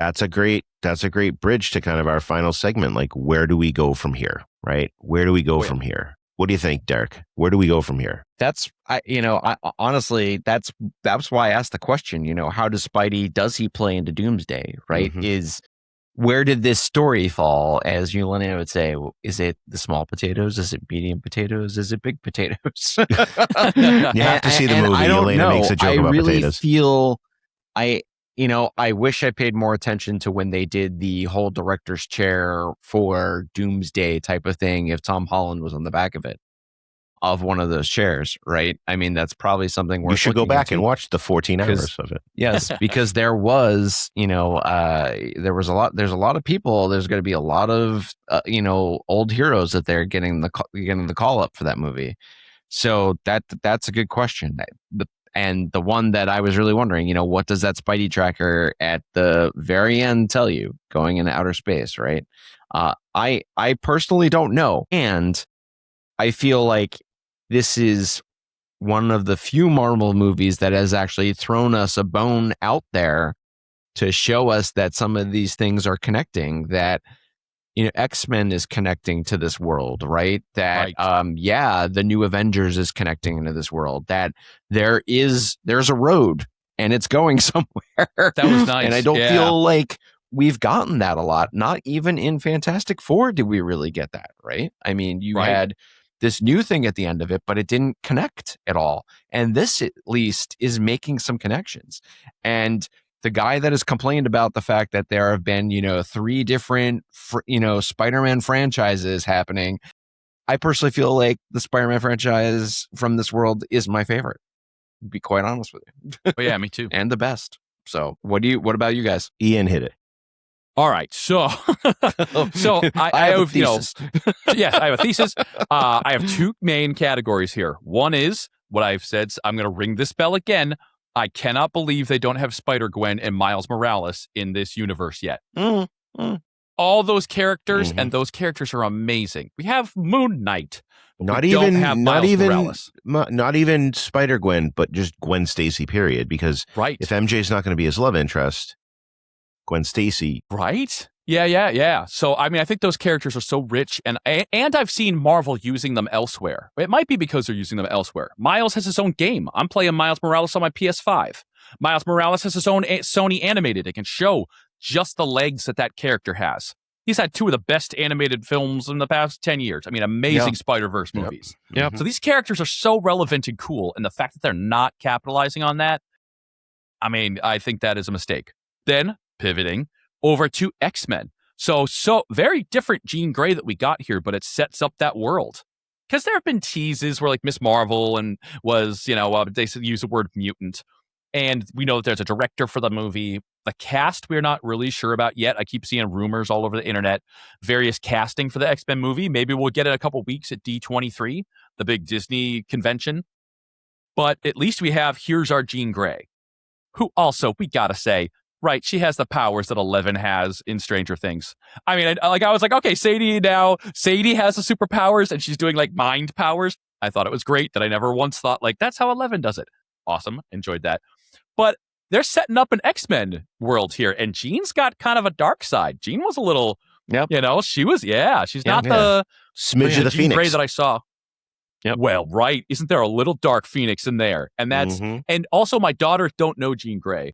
That's a great bridge to kind of our final segment. Like, where do we go from here? Right? Where do we go from here? What do you think, Derek? Where do we go from here? Honestly, that's why I asked the question. How does he play into Doomsday? Right? Where did this story fall? As Yelena would say, is it the small potatoes? Is it medium potatoes? Is it big potatoes? You have to see the movie. I don't Yelena know. makes a joke about potatoes. Feel I wish I paid more attention to when they did the whole director's chair for Doomsday type of thing. If Tom Holland was on the back of one of those chairs, right? I mean, that's probably something worth. You should go back and watch the 14 hours of it. Yes, because there was, there's a lot of people. There's going to be a lot of, old heroes that they're getting the call up for that movie. So that's a good question. And the one that I was really wondering, what does that Spidey tracker at the very end tell you going into outer space, right? I personally don't know. And I feel like this is one of the few Marvel movies that has actually thrown us a bone out there to show us that some of these things are connecting, that X-Men is connecting to this world, right? That the new Avengers is connecting into this world, that there's a road and it's going somewhere. That was nice. And I don't feel like we've gotten that a lot. Not even in Fantastic Four did we really get that, right? I mean, you had this new thing at the end of it, but it didn't connect at all. And this at least is making some connections. And the guy that has complained about the fact that there have been, 3 different, Spider-Man franchises happening, I personally feel like the Spider-Man franchise from this world is my favorite, to be quite honest with you. Oh, yeah, me too. And the best. So what about you guys? Ian hit it. All right, so I have a thesis. Yes, I have a thesis. I have 2 main categories here. One is what I've said. I'm going to ring this bell again. I cannot believe they don't have Spider-Gwen and Miles Morales in this universe yet. All those characters, and those characters are amazing. We have Moon Knight. Not even Spider-Gwen, but just Gwen Stacy, period. Because if MJ's not going to be his love interest, Gwen Stacy. Right? Yeah. So, I mean, I think those characters are so rich, and I've seen Marvel using them elsewhere. It might be because they're using them elsewhere. Miles has his own game. I'm playing Miles Morales on my PS5. Miles Morales has his own Sony animated. It can show just the legs that character has. He's had 2 of the best animated films in the past 10 years. I mean, amazing Spider-Verse movies. Yep. So these characters are so relevant and cool, and the fact that they're not capitalizing on that, I mean, I think that is a mistake. Then, pivoting over to X-Men. So very different Jean Grey that we got here, but it sets up that world. Because there have been teases where like Miss Marvel and was, they use the word mutant. And we know that there's a director for the movie. The cast we're not really sure about yet. I keep seeing rumors all over the internet. Various casting for the X-Men movie. Maybe we'll get it a couple weeks at D23, the big Disney convention. But at least we have, here's our Jean Grey, who also, we gotta say, right, she has the powers that Eleven has in Stranger Things. I mean, I was like, okay, Sadie has the superpowers and she's doing like mind powers. I thought it was great that I never once thought like, that's how 11 does it. Awesome. Enjoyed that. But they're setting up an X-Men world here, and Jean's got kind of a dark side. Jean was a little, she's not the smidge of the Jean Phoenix Grey that I saw. Yep. Well, right. Isn't there a little dark Phoenix in there? And that's, and also my daughters don't know Jean Grey.